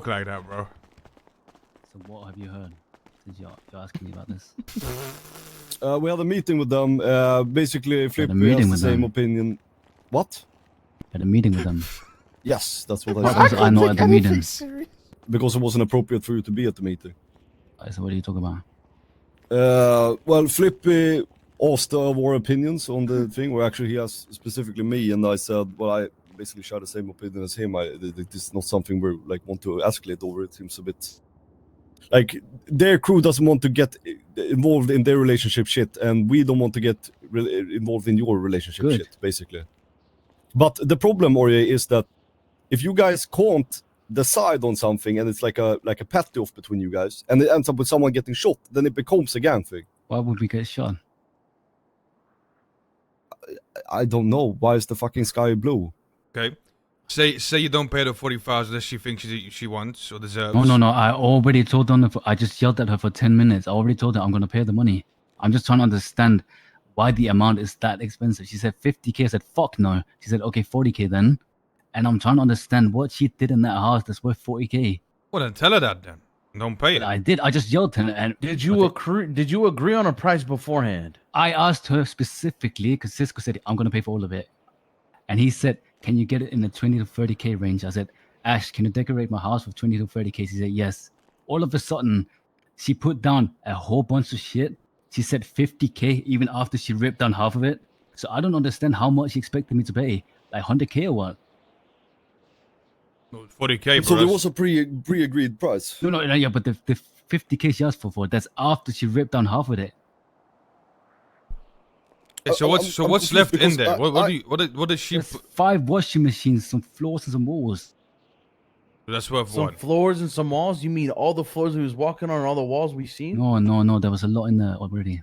like that, bro. So what have you heard? Since you're asking me about this. We had a meeting with them. Basically, Flip meeting has the with same them? Opinion. What? Had a meeting with them. Yes, that's what I What said. was I not at the meeting? Because it wasn't appropriate for you to be at the meeting. So what are you talking about? Well, Flippy asked our opinions on the thing, where actually he asked specifically me, and I said, well, I basically share the same opinion as him. This is not something we like want to escalate over. It seems a bit like their crew doesn't want to get involved in their relationship shit, and we don't want to get involved in your relationship shit, basically. But the problem, Orye, is that if you guys can't decide on something, and it's like a petty off between you guys, and it ends up with someone getting shot, then it becomes a gang thing. Why would we get shot? I don't know. Why is the fucking sky blue? Okay. Say you don't pay the 40,000 that she thinks she wants or deserves. No. I already told her. I just yelled at her for 10 minutes. I already told her I'm gonna pay the money. I'm just trying to understand why the amount is that expensive. She said 50K. I said fuck no. She said okay 40K then. And I'm trying to understand what she did in that house that's worth 40K. Well, then tell her that then. Don't pay it. I did. I just yelled at her. And did you agree on a price beforehand? I asked her specifically because Cisco said I'm gonna pay for all of it, and he said, "Can you get it in the 20 to 30K range?" I said, "Ash, can you decorate my house with 20 to 30K?" She said, "Yes." All of a sudden, she put down a whole bunch of shit. She said 50K even after she ripped down half of it. So I don't understand how much she expected me to pay, like 100K or what? 40K, bro. So there was a pre-agreed price. No, yeah, but the 50K she asked for that's after she ripped down half of it. Yeah, so what's left in there? What does she? There's 5 washing machines, some floors, and some walls. That's worth some what? Floors and some walls. You mean all the floors we was walking on, and all the walls we seen? No. There was a lot in there already.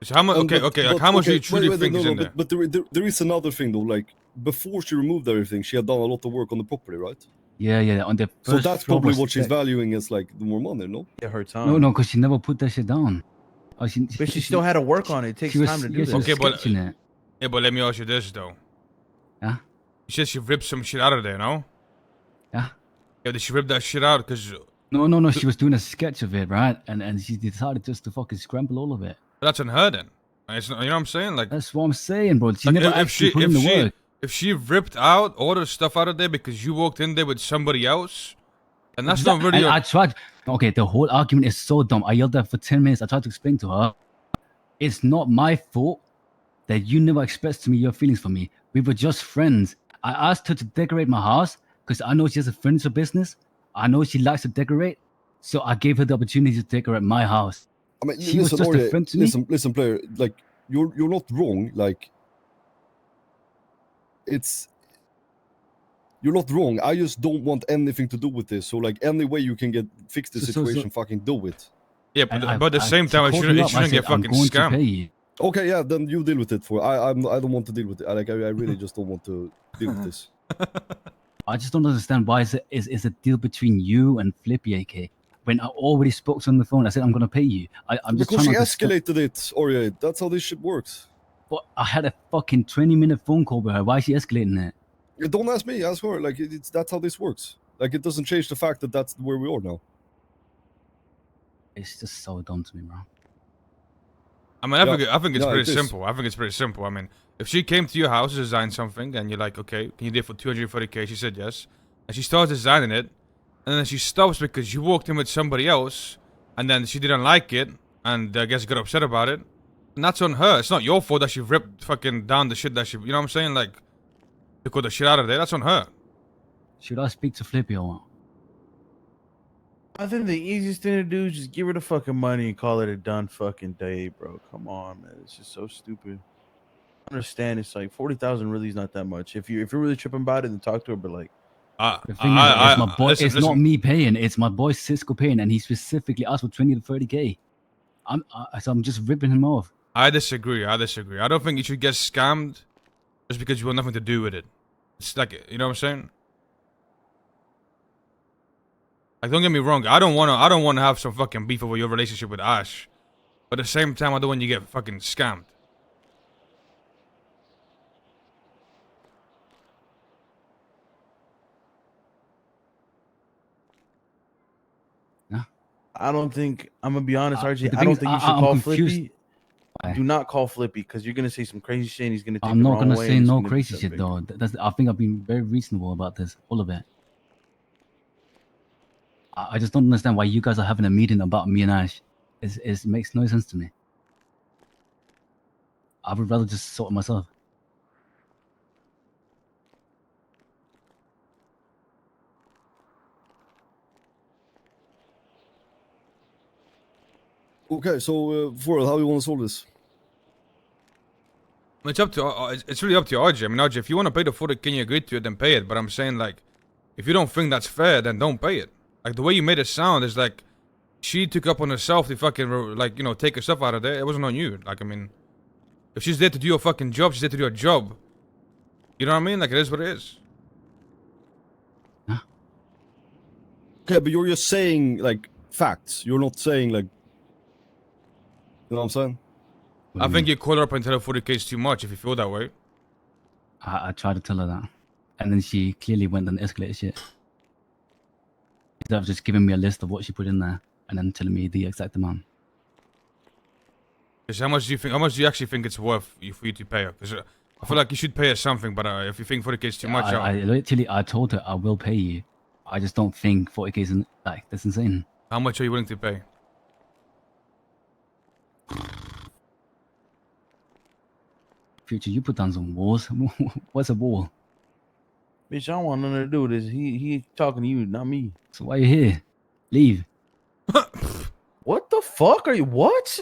So how much? Okay. Like how much do you truly think is in there? But there is another thing though. Like before she removed everything, she had done a lot of work on the property, right? Yeah. On the so that's probably what she's valuing as like the more money, no? Yeah, her time. No, because she never put that shit down. Oh, but she still had to work on it. It takes time to do this. Okay, but let me ask you this though. Yeah. You said she ripped some shit out of there, no? Yeah. Yeah, did she rip that shit out? Cause no. She was doing a sketch of it, right? And she decided just to fucking scramble all of it. That's on her then. It's not, you know what I'm saying? Like that's what I'm saying, bro. She like never actually put in the work. If she ripped out all the stuff out of there because you walked in there with somebody else, and that's not really. I tried. Okay, the whole argument is so dumb. I yelled at her for 10 minutes. I tried to explain to her, it's not my fault that you never expressed to me your feelings for me. We were just friends. I asked her to decorate my house because I know she has a furniture business. I know she likes to decorate, so I gave her the opportunity to decorate my house. I mean, she was just a friend to me. Listen, player. Like you're not wrong. Like you're not wrong. I just don't want anything to do with this. So like any way you can fix the situation, fucking do it. Yeah, but at the same time, it shouldn't get fucking scammed. Okay, yeah, then you deal with it. I don't want to deal with it. Like I really just don't want to deal with this. I just don't understand why is a deal between you and Flippy AK. When I already spoke to her on the phone, I said I'm gonna pay you. I'm just because she escalated it, Orye. That's how this shit works. But I had a fucking 20-minute phone call with her. Why is she escalating it? Don't ask me, ask her. Like that's how this works. Like it doesn't change the fact that that's where we are now. It's just so dumb to me, bro. I mean, I think it's pretty simple. I think it's pretty simple. I mean, if she came to your house to design something, and you're like, okay, can you do it for 240K? She said yes, and she starts designing it, and then she stops because you walked in with somebody else, and then she didn't like it, and I guess got upset about it, and that's on her. It's not your fault that she ripped fucking down the shit that she, you know what I'm saying? Like, took all the shit out of there. That's on her. Should I speak to Flippy or what? I think the easiest thing to do is just give her the fucking money and call it a done fucking day, bro. Come on, man. It's just so stupid. I understand it's like 40,000 really is not that much. If you're really tripping about it, then talk to her. But like, the thing is, it's my boy. It's not me paying. It's my boy Cisco paying, and he specifically asked for 20 to 30K. So I'm just ripping him off. I disagree. I don't think you should get scammed just because you want nothing to do with it. It's like, you know what I'm saying? Like, don't get me wrong. I don't want to have some fucking beef over your relationship with Ash, but at the same time, I don't want you to get fucking scammed. I don't think I'm gonna be honest, RJ. the I thing don't is, think you should I'm call confused. Flippy. Why? Do not call Flippy because you're gonna say some crazy shit and he's gonna take I'm the not wrong gonna way say and it's no gonna be crazy so shit big. though. I think I've been very reasonable about this, all of it. I just don't understand why you guys are having a meeting about me and Ash. It makes no sense to me. I would rather just sort it myself. Okay, so Forrest, how do you want to solve this? It's up to it's really up to you, RJ. I mean, RJ, if you want to pay the 40K and you agree to it, then pay it. But I'm saying, like, if you don't think that's fair, then don't pay it. Like, the way you made it sound is like she took up on herself to fucking, like, you know, take her stuff out of there. It wasn't on you. Like, I mean, if she's there to do your fucking job, she's there to do her job. You know what I mean? Like, it is what it is. Okay, but you're just saying like facts. You're not saying like, you know what I'm saying? What do I you think mean? you call her up and tell her 40K is too much if you feel that way. I tried to tell her that, and then she clearly went and escalated shit. Instead of just giving me a list of what she put in there and then telling me the exact amount. Because how much do you actually think it's worth for you to pay her? Because I feel like you should pay her something, but if you think 40K is too much, I told her I will pay you. I just don't think 40K is like that's insane. how much are you willing to pay? Future, you put down some walls. What's a wall? Bitch, I don't want nothing to do with this. He talking to you, not me. So why are you here? Leave. What the fuck are you? What?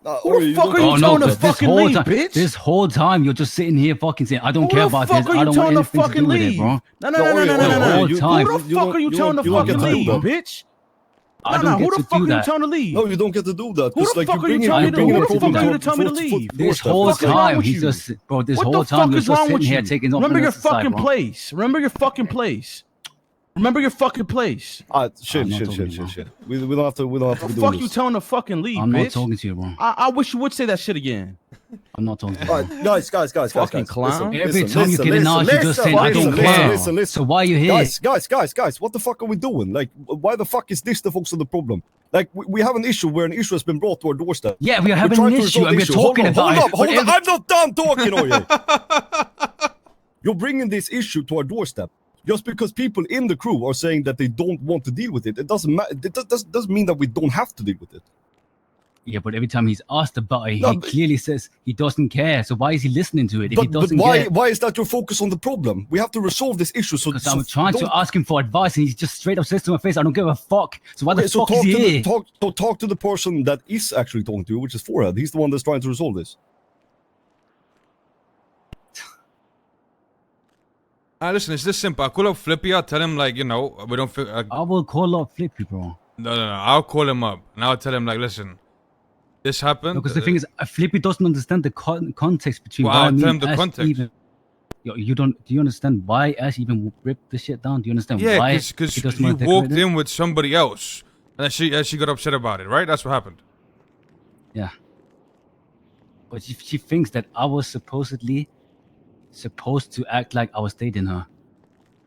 Who Ori, the you fuck don't- are you Oh, no, telling to 'cause this fucking whole leave, time, bitch? this whole time you're just sitting here fucking saying I don't Who care the about fuck this. are you I don't telling want to anything to fucking do with it, leave? bro. No, no, no, No, no, no, Ori, no, no, Ori, no, Ori, no. you Who don't- the fuck are you telling to you don't fucking get to do leave, that. bitch? I No, don't no, get who to the fuck do are you that. telling to leave? No, you don't get to do that. Who the 'cause, like, fuck you're are you bringing- telling me you're to- bringing who a the fuck problem are you telling me to leave? This doorstep. whole What's wrong time with he's you? just, bro. This What whole the time fuck you're is just wrong with sitting here you? taking off Remember on your the side, fucking bro. place. Remember your fucking place. Remember your fucking place. Chill. I'm not talking to you, We don't have to. We don't have to The be fuck doing you this. telling to fucking leave, I'm not bitch? talking to you, bro. I wish you would say that shit again. I'm not talking to you. All right, guys. Fucking clown. Listen, Every listen, time you listen, get in listen, now, you just saying I listen, don't listen, care. listen, listen. So why are you here? Guys, what the fuck are we doing? Like, why the fuck is this the focus of the problem? Like, we have an issue where an issue has been brought to our doorstep. Yeah, we are We're having trying an to issue resolve and the we're issue. talking about it. Hold but on, I'm not done talking, Oye. You're bringing this issue to our doorstep just because people in the crew are saying that they don't want to deal with it. It doesn't matter. It doesn't mean that we don't have to deal with it. Yeah, but every time he's asked about it, No, he but- clearly says he doesn't care. So why is he listening to it if he But doesn't why care? why is that your focus on the problem? We have to resolve this issue. So, Because I'm trying to ask him for advice, and he just straight up says to my face, "I don't give a fuck." So why the Okay, so fuck is he here? talk to the person that is actually talking to you, which is Forehead. He's the one that's trying to resolve this. Listen, it's this simple. I'll call up Flippy. I'll tell him, like, you know, we don't feel. I will call up Flippy, bro. No. I'll call him up and I'll tell him, like, listen, this happened. Because the thing is, Flippy doesn't understand the context between Well, why I'll me tell and him the Ash context. even. You don't? Do you understand why Ash even ripped the shit down? Do you understand Yeah, why? because he doesn't you wanna walked decorate it? in with somebody else, and she got upset about it, right? That's what happened. Yeah. But she thinks that I was supposed to act like I was dating her.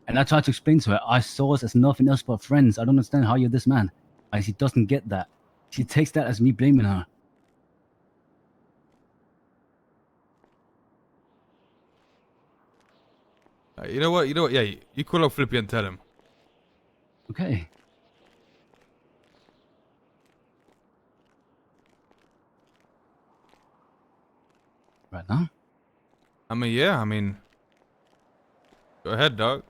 And I tried to explain to her, I saw us as nothing else but friends. I don't understand how you're this man. And she doesn't get that. She takes that as me blaming her. You know what? Yeah, you call up Flippy and tell him. Okay. Right now? I mean, yeah, go ahead, dog.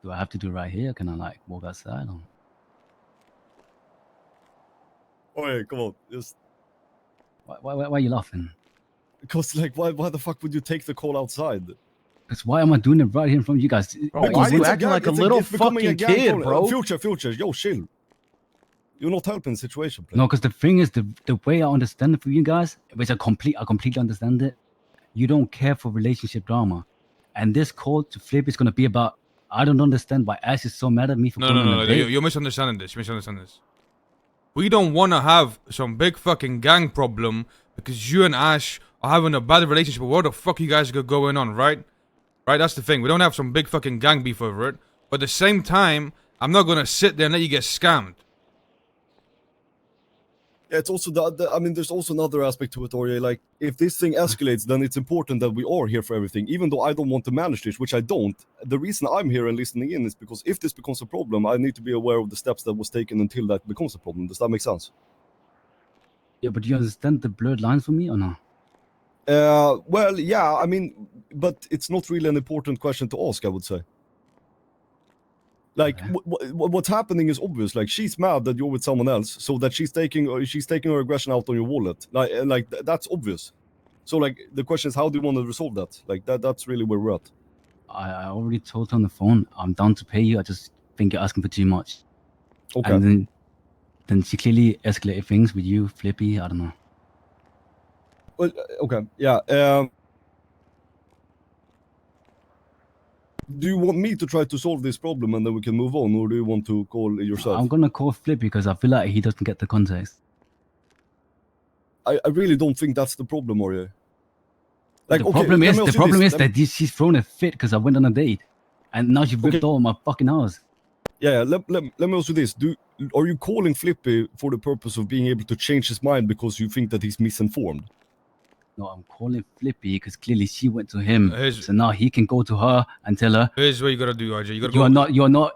Do I have to do it right here? Can I like walk outside? Or... Oh yeah, come on, just Why are you laughing? because like why the fuck would you take the call outside? Because why am I doing it right here in front of you guys? Bro, why are you It's a acting gang- like a it's little it's becoming a fucking gang kid, problem. bro? Future, yo, chill. You're not helping the situation, player. No, because the thing is, the way I understand it for you guys, which I completely understand it, you don't care for relationship drama. And this call to Flip is going to be about, I don't understand why Ash is so mad at me for going on a date. You're misunderstanding this. You're misunderstanding this. We don't want to have some big fucking gang problem because you and Ash are having a bad relationship. What the fuck you guys got going on, right? Right, that's the thing. We don't have some big fucking gang beef over it. But at the same time, I'm not going to sit there and let you get scammed. It's also I mean, there's also another aspect to it, Orye. Like, if this thing escalates, then it's important that we are here for everything. Even though I don't want to manage this, which I don't, the reason I'm here and listening in is because if this becomes a problem, I need to be aware of the steps that was taken until that becomes a problem. Does that make sense? Yeah, but do you understand the blurred lines for me or no? Well, yeah, I mean, but it's not really an important question to ask, I would say. Like, Okay. what's happening is obvious. Like, she's mad that you're with someone else, so that she's taking her aggression out on your wallet. That's obvious. So, like, the question is, how do you want to resolve that? Like, that's really where we're at. I already told her on the phone, I'm down to pay you. I just think you're asking for too much. Okay. And then she clearly escalated things with you, Flippy. I don't know. Well, okay, yeah. Do you want me to try to solve this problem and then we can move on, or do you want to call yourself? I'm gonna call Flippy because I feel like he doesn't get the context. I really don't think that's the problem, are you? Like, The problem let is me ask the you problem this. is that she's thrown a fit because I went on a date, and now she ripped all my fucking house. Yeah, let me ask you this. Are you calling Flippy for the purpose of being able to change his mind because you think that he's misinformed? No, I'm calling Flippy because clearly she went to him, Here's- so now he can go to her and tell her Here's what you gotta do, RJ. You gotta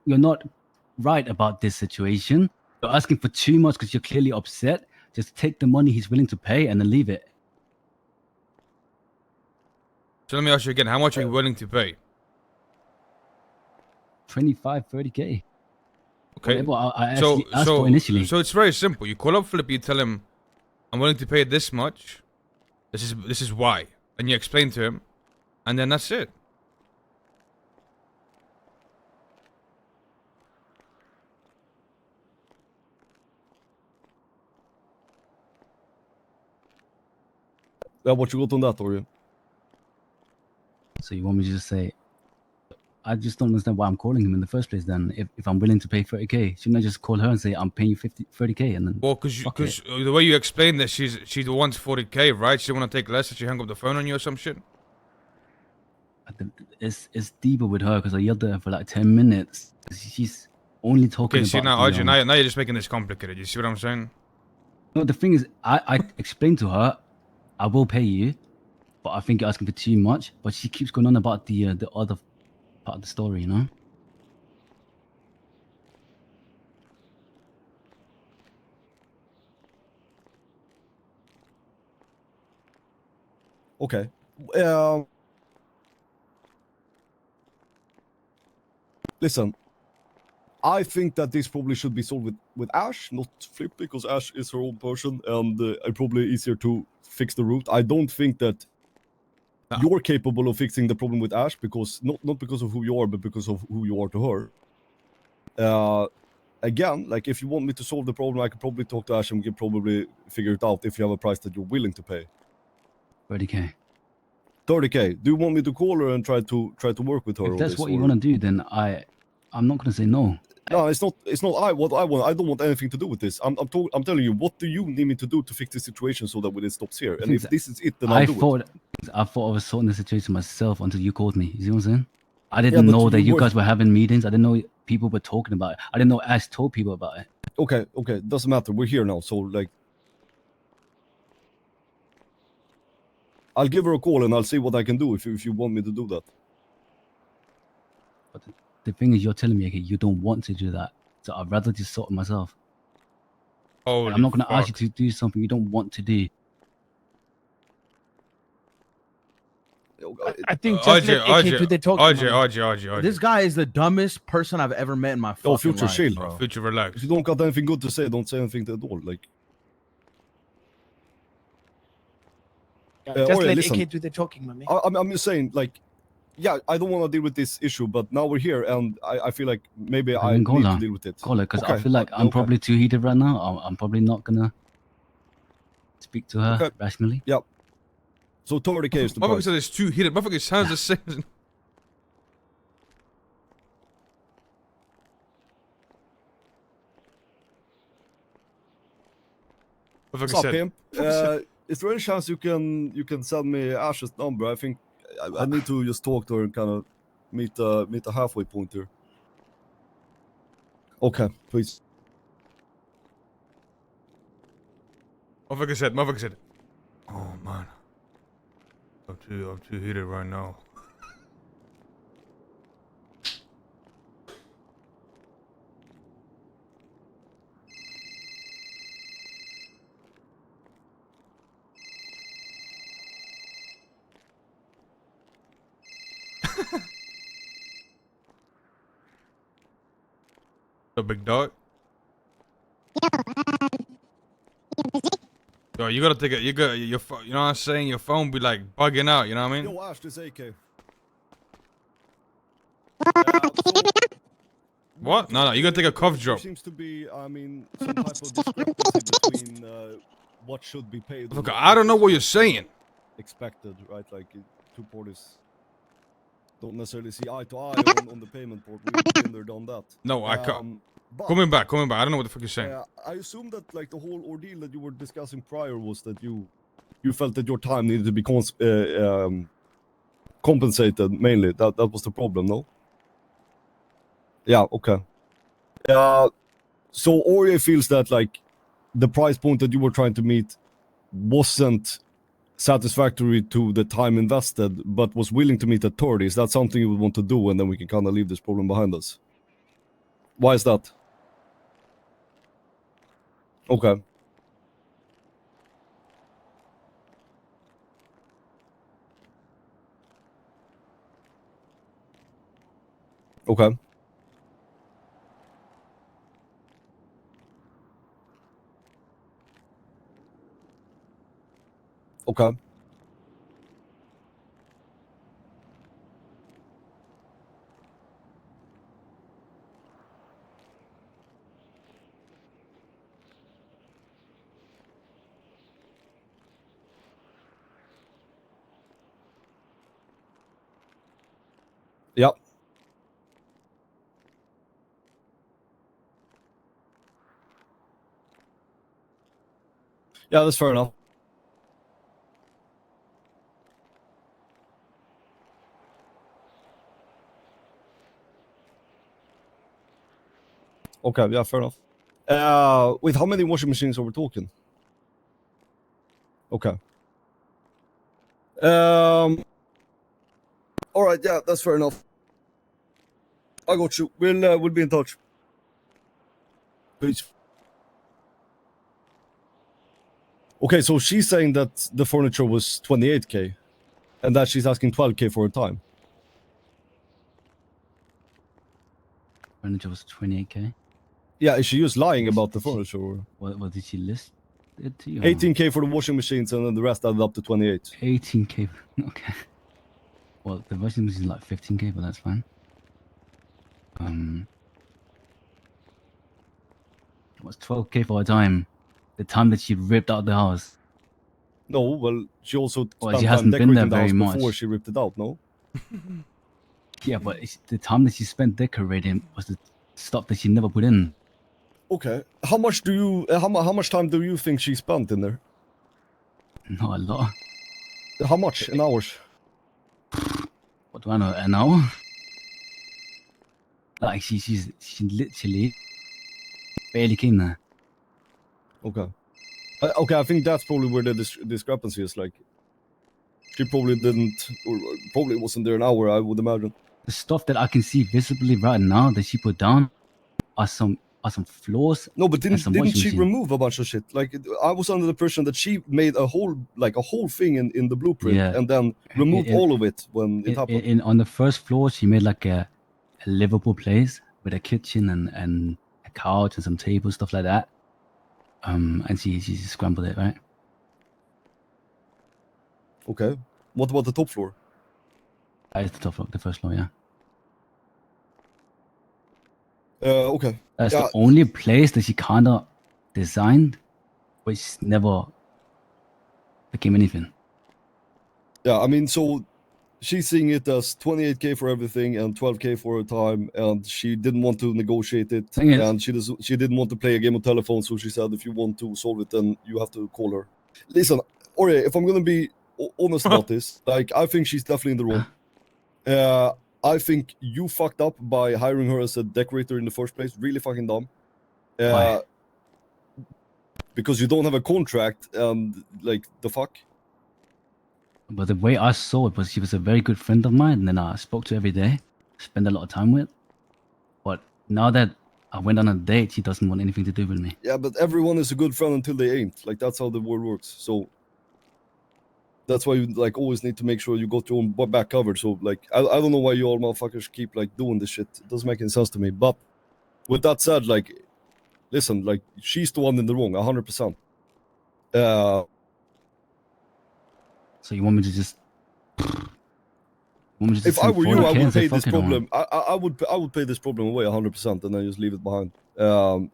you're not right about this situation. You're asking for too much because you're clearly upset. Just take the money he's willing to pay and then leave it. So let me ask you again. How much are you willing to pay? 25, 30K. Okay. Whatever I actually asked for initially. So it's very simple. You call up Flippy, you tell him, I'm willing to pay this much. This is why. And you explain to him, and then that's it. What you got on that, are you? So you want me to just say, I just don't understand why I'm calling him in the first place then. If I'm willing to pay 30K, shouldn't I just call her and say, I'm paying you 30K and then... Well, because the way you explain that she wants 40K, right? She want to take less, so she hung up the phone on you or some shit? It's deeper with her because I yelled at her for like 10 minutes. She's only talking Okay, see about... now, RJ, now you're just making this complicated. You see what I'm saying? No, the thing is, I explained to her, I will pay you, but I think you're asking for too much. But she keeps going on about the other part of the story, you know? Okay. Listen, I think that this probably should be solved with Ash, not Flip, because Ash is her own person, and probably easier to fix the root. I don't think that you're capable of fixing the problem with Ash, because not because of who you are, but because of who you are to her. Again, like, if you want me to solve the problem, I could probably talk to Ash and we can probably figure it out if you have a price that you're willing to pay. 30K. 30K. Do you want me to call her and try to work with her? If on that's this, what you or- want to do, then I'm not going to say no. No, it's not. What I want. I don't want anything to do with this. I'm telling you, what do you need me to do to fix the situation so that it stops here? And if this is it, then I'll do it. I thought I was sorting the situation myself until you called me. You see what I'm saying? I didn't Yeah, but know that you were- guys were having meetings. I didn't know people were talking about it. I didn't know Ash told people about it. Okay, doesn't matter. We're here now, so like, I'll give her a call and I'll see what I can do if you want me to do that. But the thing is, you're telling me, okay, you don't want to do that. So I'd rather just sort it myself. And I'm not going to ask you to do something you don't want to do. I think just let AK do the talking. RJ. This guy is the dumbest person I've ever met in my fucking Future, life, chill. bro. Future, relax. If you don't got anything good to say, don't say anything at all. Like, Just let listen, AK do the talking, mommy. I'm just saying, like, yeah, I don't want to deal with this issue, but now we're here, and I feel like maybe I need to deal with it. Call her, because I Okay, feel like I'm okay. probably too heated right now. I'm probably not going to speak to her rationally. Yeah. So 30K is the Motherfucker price. said it's too heated. Motherfucker sounds the same. What's up, pimp? Is there any chance you can send me Ash's number? I think I need to just talk to her and kind of meet a halfway point here. Okay, please. Motherfucker said, oh man, I'm too heated right now. The big dog. Yo, you gotta take it. You got your phone. You know what I'm saying? Your phone be like bugging out. You know what I mean? Yo, Ash, this AK. What? No, you gotta take a cough There drop. seems to be, I mean, some type of discrepancy between what should be paid. Look, I don't know what you're saying. Expected, right? Like two parties don't necessarily see eye to eye on the payment part. We've been there, done that. No, I can't. But, Coming back. I don't know what the fuck you're saying. I assume that like the whole ordeal that you were discussing prior was that you felt that your time needed to be compensated mainly. That was the problem, no? Yeah. Okay. So Ori feels that like the price point that you were trying to meet wasn't satisfactory to the time invested, but was willing to meet at 30. Is that something you would want to do, and then we can kind of leave this problem behind us? Why is that? Okay. Okay. Okay. Yep. Yeah, that's fair enough. Okay, yeah, fair enough. Wait, how many washing machines are we talking? Okay. All right, yeah, that's fair enough. I got you. We'll be in touch. Peace. Okay, so she's saying that the furniture was 28k, and that she's asking 12k for her time. Furniture was 28k. Yeah, is she just lying about the furniture? Or? What did she list it to you? 18k for the washing machines, and then the rest added up to 28. 18k. Okay. Well, the washing machine is like 15k, but that's fine. It was 12k for her time. The time that she ripped out the house. No, well, she also Well, spent she time hasn't been there decorating the very house before much. she ripped it out, no? Yeah, but the time that she spent decorating was the stuff that she never put in. Okay. How much do you, how much time do you think she spent in there? Not a lot. How much in hours? What do I know? An hour? Like she literally barely came there. Okay. Okay, I think that's probably where the discrepancy is. Like, she probably didn't, or probably wasn't there an hour, I would imagine. The stuff that I can see visibly right now that she put down are some flaws. No, but didn't some she washing machine. remove a bunch of shit? Like, I was under the impression that she made a whole thing in the blueprint, Yeah. and then removed all of it when it happened. On the first floor, she made like a livable place with a kitchen and a couch and some tables, stuff like that. And she scrambled it, right? Okay. What about the top floor? It's the top floor, the first floor, yeah. Okay. That's the only place that she kind of designed, which never became anything. Yeah, I mean, so she's seeing it as 28k for everything and 12k for her time, and she didn't want to negotiate it, and she didn't want to play a game of telephone, so she said, if you want to solve it, then you have to call her. Listen, Ori, if I'm gonna be honest about this, like, I think she's definitely in the wrong. I think you fucked up by hiring her as a decorator in the first place. Really fucking dumb. Why? because you don't have a contract and like the fuck. But the way I saw it was she was a very good friend of mine, and then I spoke to her every day, spend a lot of time with. But now that I went on a date, she doesn't want anything to do with me. Yeah, but everyone is a good friend until they ain't. Like that's how the world works. So that's why you like always need to make sure you got your own back covered. So like I don't know why you all motherfuckers keep like doing this shit. It doesn't make any sense to me. But with that said, like listen, like she's the one in the wrong, 100%. So you want me to just? If I were you, I would pay this fuck it, problem. I would pay this problem away 100%, and then just leave it behind.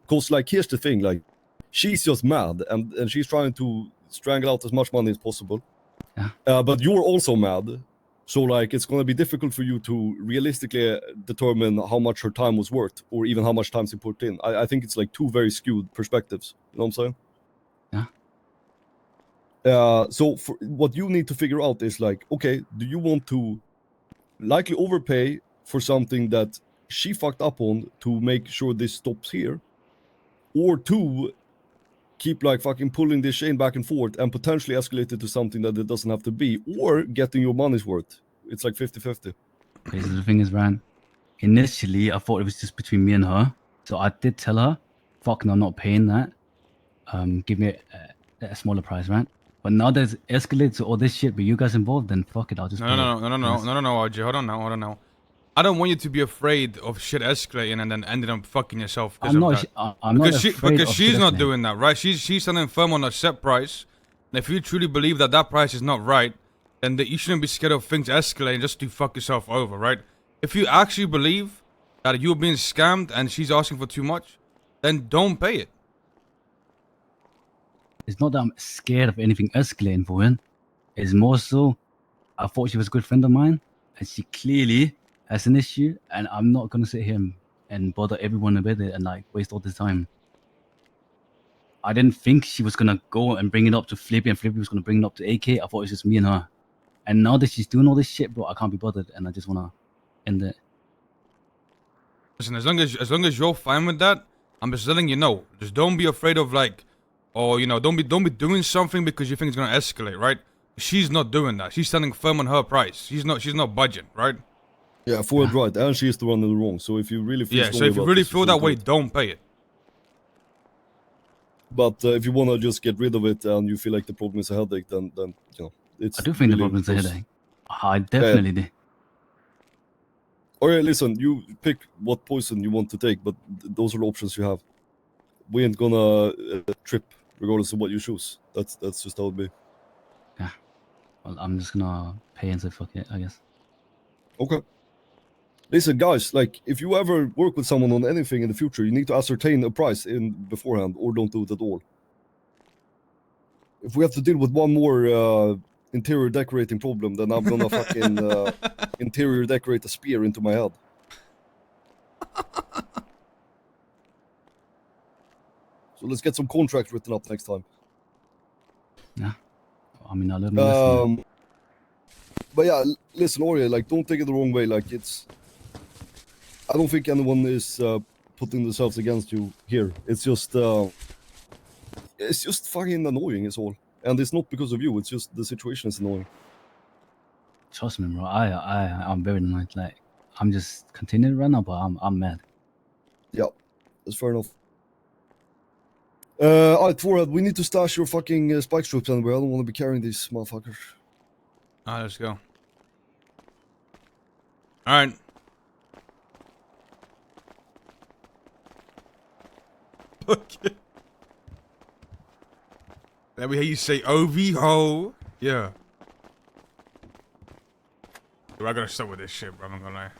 Cause like here's the thing, like she's just mad, and she's trying to strangle out as much money as possible. Yeah. But you're also mad, so like it's gonna be difficult for you to realistically determine how much her time was worth, or even how much time she put in. I think it's like two very skewed perspectives. You know what I'm saying? So for, what you need to figure out is like, okay, do you want to likely overpay for something that she fucked up on to make sure this stops here, or two, keep like fucking pulling this chain back and forth and potentially escalate it to something that it doesn't have to be, or getting your money's worth. It's like 50-50. Okay, so the thing is, Ryan, initially I thought it was just between me and her, so I did tell her, fuck no, I'm not paying that. Give me a smaller price, right? But now there's escalated to all this shit with you guys involved, then fuck it, I'll just No, RJ, hold on now. I don't want you to be afraid of shit escalating and then ending up fucking yourself because of that. I'm not afraid because of she's shit not escalating. doing that, right? She's standing firm on a set price. And if you truly believe that that price is not right, then you shouldn't be scared of things escalating just to fuck yourself over, right? If you actually believe that you're being scammed and she's asking for too much, then don't pay it. It's not that I'm scared of anything escalating for him. It's more so, I thought she was a good friend of mine, and she clearly has an issue, and I'm not gonna sit here and bother everyone with it and like waste all this time. I didn't think she was gonna go and bring it up to Flippy, and Flippy was gonna bring it up to AK. I thought it was just me and her. And now that she's doing all this shit, bro, I can't be bothered, and I just wanna end it. Listen, as long as you're fine with that, I'm just letting you know. Just don't be afraid of like, or you know, don't be doing something because you think it's gonna escalate, right? She's not doing that. She's standing firm on her price. She's not budging, right? Yeah, Ford right, and she's the one in the wrong. So if you really feel so if you really feel that way, don't pay it. But if you wanna just get rid of it and you feel like the problem is a headache, then you know it's. I do think really the problem's a close. headache. I definitely do. Alright, listen, you pick what poison you want to take, but those are the options you have. We ain't gonna trip regardless of what you choose. That's just how it be. Yeah. Well, I'm just gonna pay and say fuck it, I guess. Okay. Listen, guys, like if you ever work with someone on anything in the future, you need to ascertain a price in beforehand, or don't do it at all. If we have to deal with one more interior decorating problem, then I'm gonna fucking interior decorate a spear into my head. So let's get some contracts written up next time. Yeah. I mean, I learned my lesson. But yeah, listen, Ori, like don't take it the wrong way. Like I don't think anyone is putting themselves against you here. It's just fucking annoying, is all. And it's not because of you. It's just the situation is annoying. Trust me, bro. I'm very annoyed. Like, I'm just continuing right now, but I'm mad. Yeah, that's fair enough. Alright, Forehead, we need to stash your fucking spike strips anywhere. I don't want to be carrying these motherfuckers. Alright, let's go. Alright. Okay. Let me hear you say OV ho. Yeah. Dude, I gotta start with this shit, bro. I'm not gonna lie.